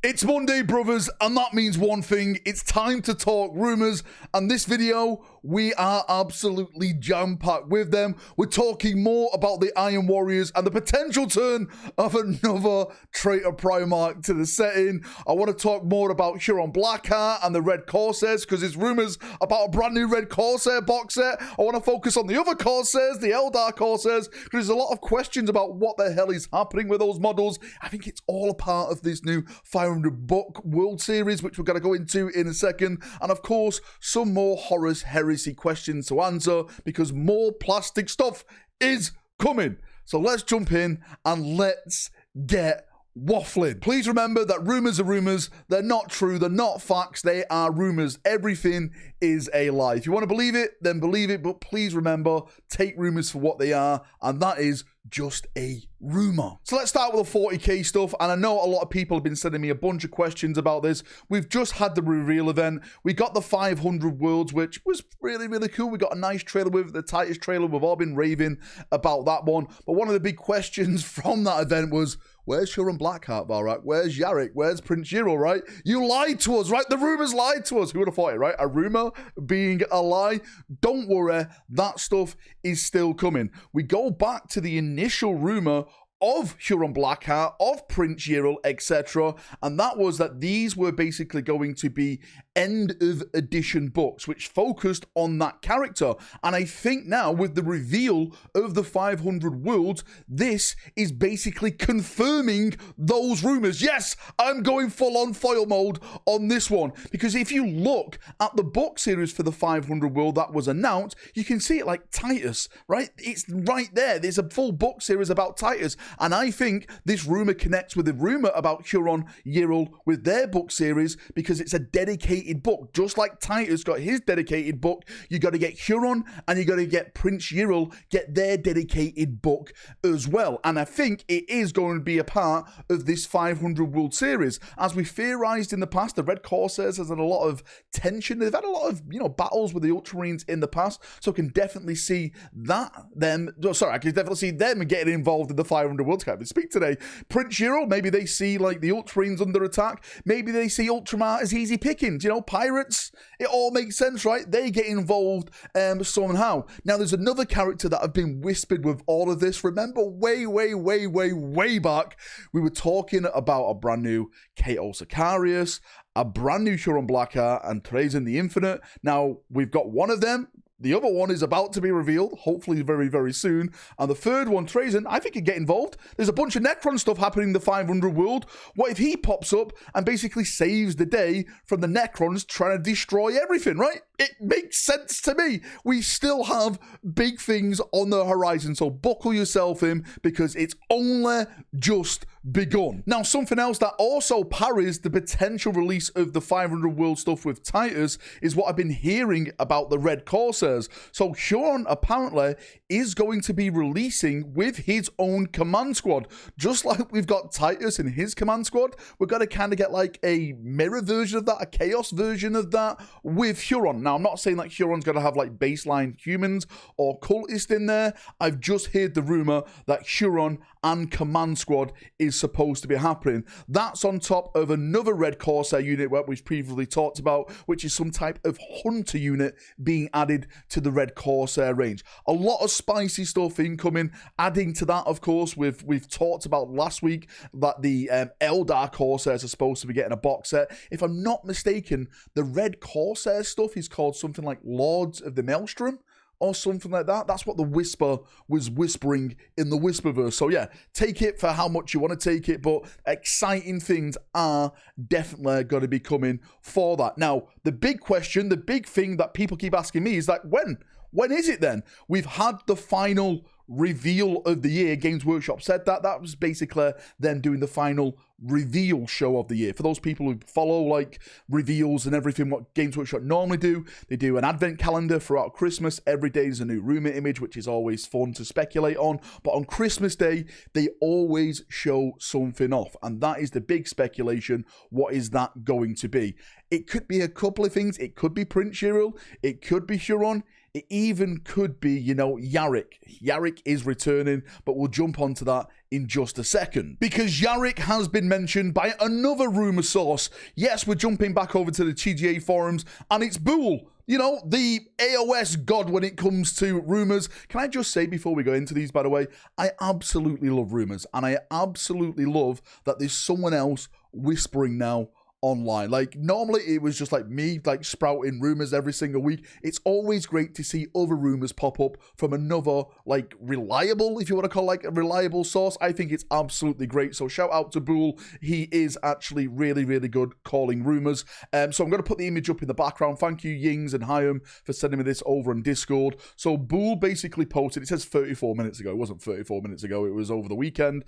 It's Monday, brothers, and that means one thing. It's time to talk rumors, and this video, we are absolutely jam-packed with them. We're talking more about the Iron Warriors and the potential turn of another traitor Primarch to the setting. I want to talk more about Huron Blackheart and the Red Corsairs, because there's rumors about a brand new Red Corsair box set. I want to focus on the other Corsairs, the Eldar Corsairs, because there's a lot of questions about what the hell is happening with those models. I think it's all a part of this new 500 book World Series, which we're going to go into in a second, and of course some more Horus Heresy questions to answer, because more plastic stuff is coming. So let's jump in and let's get waffling. Please remember that rumors are rumors. They're not true. They're not facts. They are rumors. Everything is a lie. If you want to believe it, then believe it. But please remember, take rumors for what they are, and that is just a rumor. So let's start with the 40k stuff, and I know a lot of people have been sending me a bunch of questions about this. We've just had the reveal event. We got the 500 worlds, which was really, really cool. We got a nice trailer with the Titus trailer. We've all been raving about that one. But one of the big questions from that event was, where's Huron Blackheart, Valrak? Where's Yarrick? Where's Prince Yiro, right? You lied to us, right? The rumors lied to us. Who would have thought it, right? A rumor being a lie. Don't worry, that stuff is still coming. We go back to the initial rumor of Huron Blackheart, of Prince Yiro, etc. And that was that these were basically going to be end of edition books, which focused on that character. And I think now with the reveal of the 500 worlds, this is basically confirming those rumors. Yes, I'm going full on foil mode on this one, because if you look at the book series for the 500 world that was announced, you can see it like Titus, right? It's right there. There's a full book series about Titus. And I think this rumor connects with the rumor about Huron Yiro with their book series, because it's a dedicated book. Just like Titus got his dedicated book, you got to get Huron and you got to get Prince Yiro, get their dedicated book as well. And I think it is going to be a part of this 500 World Series. As we theorized in the past, the Red Corsairs has had a lot of tension. They've had a lot of, battles with the Ultramarines in the past, so I can definitely see I can definitely see them getting involved in the 500 World Cup. Speak today. Prince Yiro, maybe they see like the Ultramarines under attack. Maybe they see Ultramar as easy pickings. Pirates, it all makes sense, right? They get involved somehow. Now, there's another character that have been whispered with all of this. Remember way back, we were talking about a brand new Chaos and Xenos, a brand new Huron Blackheart, and Trazen the Infinite. Now, we've got one of them. The other one is about to be revealed, hopefully very, very soon. And the third one, Trazen, I think could get involved. There's a bunch of Necron stuff happening in the 500 world. What if he pops up and basically saves the day from the Necrons trying to destroy everything, right? It makes sense to me. We still have big things on the horizon, so buckle yourself in, because it's only just begun. Now, something else that also parries the potential release of the 500 world stuff with Titus is what I've been hearing about the Red Corsairs. So Huron apparently is going to be releasing with his own command squad. Just like we've got Titus in his command squad, we're going to kind of get like a mirror version of that, a chaos version of that with Huron. Now, I'm not saying that Huron's going to have like baseline humans or cultists in there. I've just heard the rumor that Huron and command squad is supposed to be happening. That's on top of another Red Corsair unit that we've previously talked about, which is some type of hunter unit being added to the Red Corsair range. A lot of spicy stuff incoming. Adding to that, of course, we've talked about last week that the Eldar Corsairs are supposed to be getting a box set. If I'm not mistaken, the Red Corsair stuff is called something like Lords of the Maelstrom or something like that. That's what the Whisper was whispering in the Whisperverse. So yeah, take it for how much you want to take it, but exciting things are definitely going to be coming for that. Now, the big question, the big thing that people keep asking me is like, when is it then? We've had the final reveal of the year. Games Workshop said that was basically them doing the final reveal show of the year. For those people who follow like reveals and everything, what Games Workshop normally do, they do an advent calendar throughout Christmas. Every day is a new rumor image, which is always fun to speculate on. But on Christmas Day, they always show something off, and that is the big speculation. What is that going to be? It could be a couple of things. It could be Prince Yiro, it could be Huron, It even could be, you know, Yarrick. Yarrick is returning, but we'll jump onto that in just a second. Because Yarrick has been mentioned by another rumor source. Yes, we're jumping back over to the TGA forums, and it's Bool. You know, the AOS god when it comes to rumors. Can I just say before we go into these, by the way, I absolutely love rumors, and I absolutely love that there's someone else whispering now online. Like, normally it was just like me, like, sprouting rumors every single week. It's always great to see other rumors pop up from another, like, reliable, if you want to call it, like, a reliable source. I think it's absolutely great. So shout out to Bool. He is actually really, really good calling rumors. So I'm going to put the image up in the background. Thank you, Yings and Hyam, for sending me this over on Discord. So Bool basically posted, it says 34 minutes ago. It wasn't 34 minutes ago. It was over the weekend.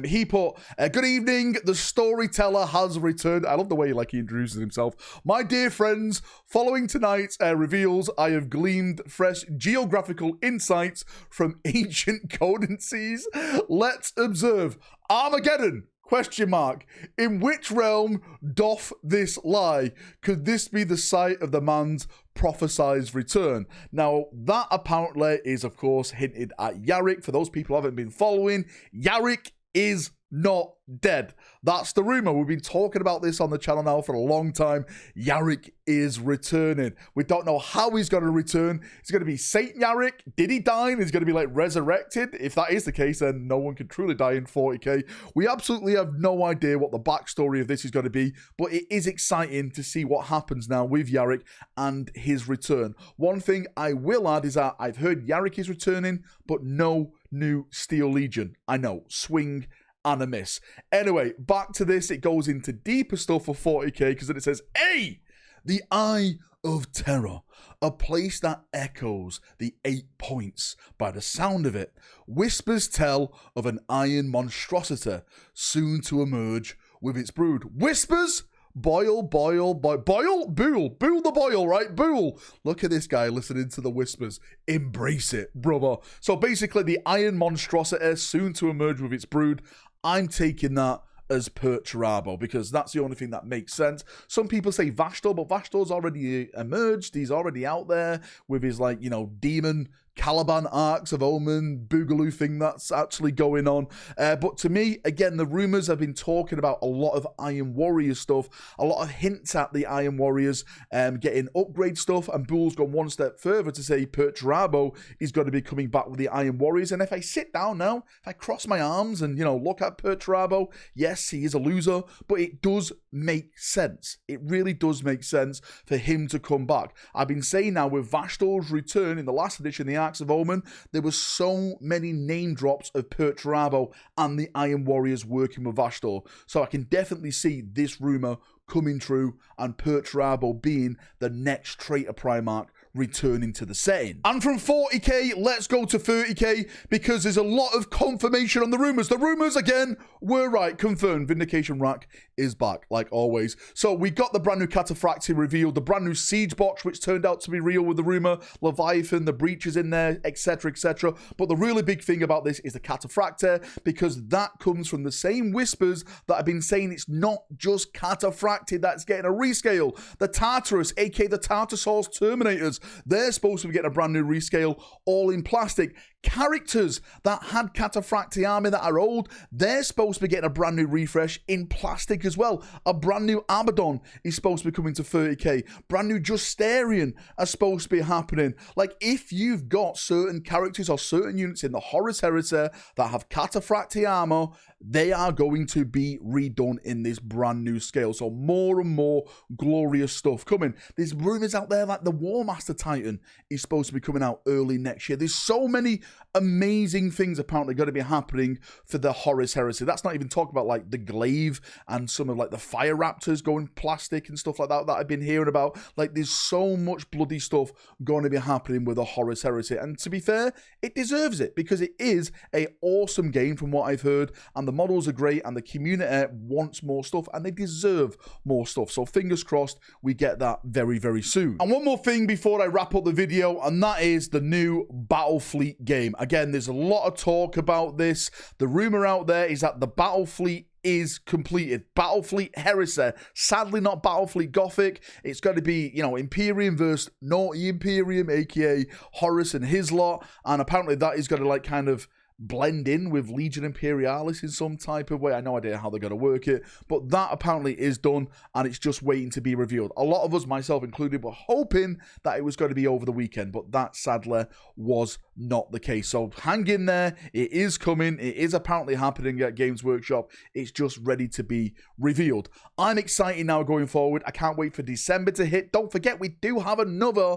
He put, good evening. The storyteller has returned. I love the way like he introduces himself. My dear friends, following tonight's reveals, I have gleaned fresh geographical insights from ancient codices. Let's observe. Armageddon? Question mark. In which realm doth this lie? Could this be the site of the man's prophesied return? Now, that apparently is, of course, hinted at Yarrick. For those people who haven't been following, Yarrick is not dead. That's the rumor. We've been talking about this on the channel now for a long time. Yarrick is returning. We don't know how he's going to return. He's going to be Saint Yarrick. Did he die? He's going to be like resurrected. If that is the case, then no one can truly die in 40k. We absolutely have no idea what the backstory of this is going to be, but it is exciting to see what happens now with Yarrick and his return. One thing I will add is that I've heard Yarrick is returning, but no new Steel Legion. I know, swing and a miss. Anyway, back to this. It goes into deeper stuff for 40k, because then it says, A, the Eye of Terror, a place that echoes the 8 points. By the sound of it, whispers tell of an iron monstrosity soon to emerge with its brood. Whispers? Boil, Bool the boil, right? Bool. Look at this guy listening to the whispers. Embrace it, brother. So basically, the iron monstrosity soon to emerge with its brood. I'm taking that as Perturabo, because that's the only thing that makes sense. Some people say Vashtor, but Vashtor's already emerged. He's already out there with his, like, you know, demon Caliban Arcs of Omen Boogaloo thing that's actually going on. But to me, again, the rumors have been talking about a lot of Iron Warrior stuff, a lot of hints at the Iron Warriors getting upgrade stuff, and Bool's gone one step further to say Perturabo is going to be coming back with the Iron Warriors. And if I sit down now, if I cross my arms and, you know, look at Perturabo, yes, he is a loser, but it does make sense. It really does make sense for him to come back. I've been saying now, with Vashtor's return in the last edition, the Arcs of Omen, there were so many name drops of Perturabo and the Iron Warriors working with Vashtor. So I can definitely see this rumor coming true, and Perturabo being the next traitor Primarch returning to the setting. And from 40k, let's go to 30k, because there's a lot of confirmation on the rumors. The rumors, again, were right. Confirmed. Vindication Rack is back, like always. So we got the brand new Cataphractii revealed, the brand new Siege Box, which turned out to be real with the rumor, Leviathan, the breaches in there, etc., etc. But the really big thing about this is the Cataphractii, because that comes from the same whispers that I've been saying it's not just Cataphractii that's getting a rescale. The Tartarus, aka the Tartarsaurus Terminators, they're supposed to be getting a brand new rescale, all in plastic. Characters that had Cataphractii army that are old, they're supposed to be getting a brand new refresh in plastic as well. A brand new Abaddon is supposed to be coming to 30k. Brand new Justarian are supposed to be happening. Like, if you've got certain characters or certain units in the Horus Heresy that have Cataphractii armor, they are going to be redone in this brand new scale. So more and more glorious stuff coming. There's rumors out there like the War Master Titan is supposed to be coming out early next year. There's so many amazing things apparently going to be happening for the Horus Heresy. That's not even talking about like the glaive and some of like the fire raptors going plastic and stuff like that I've been hearing about. Like, there's so much bloody stuff going to be happening with the Horus Heresy, and to be fair, it deserves it, because it is a awesome game from what I've heard, and the models are great, and the community wants more stuff, and they deserve more stuff. So fingers crossed we get that very, very soon. And one more thing before I wrap up the video, and that is the new Battlefleet game. Again, there's a lot of talk about this. The rumor out there is that the Battlefleet is completed. Battlefleet Heresy, sadly not Battlefleet Gothic. It's going to be, you know, Imperium versus Naughty Imperium, aka Horus and his lot, and apparently that is going to like kind of blend in with Legion Imperialis in some type of way. I have no idea how they're going to work it, but that apparently is done and it's just waiting to be revealed. A lot of us, myself included, were hoping that it was going to be over the weekend, but that sadly was not the case. So hang in there. It is coming. It is apparently happening at Games Workshop. It's just ready to be revealed. I'm excited now going forward. I can't wait for December to hit. Don't forget, we do have another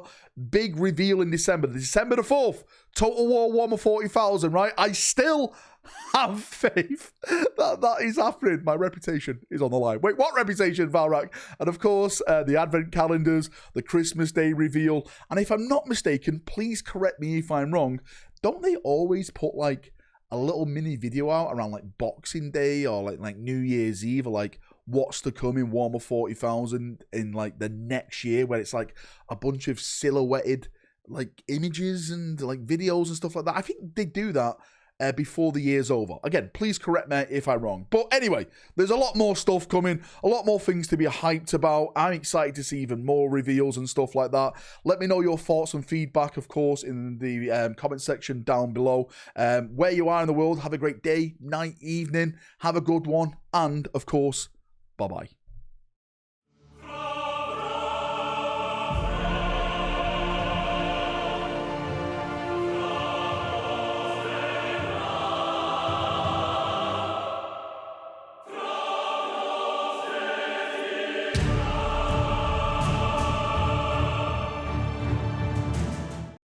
big reveal in December. December the 4th, Total War Warhammer 40,000, right? I still have faith that that is happening. My reputation is on the line. Wait, what reputation, Valrak? And of course, the advent calendars, the Christmas Day reveal. And if I'm not mistaken, please correct me if I'm wrong, don't they always put like a little mini video out around like Boxing Day or like New Year's Eve, or like what's to come in Warhammer 40,000 in like the next year, where it's like a bunch of silhouetted like images and like videos and stuff like that? I think they do that before the year's over. Again, please correct me if I'm wrong. But anyway, there's a lot more stuff coming, a lot more things to be hyped about. I'm excited to see even more reveals and stuff like that. Let me know your thoughts and feedback, of course, in the comment section down below. Where you are in the world, have a great day, night, evening, have a good one, and of course, bye-bye.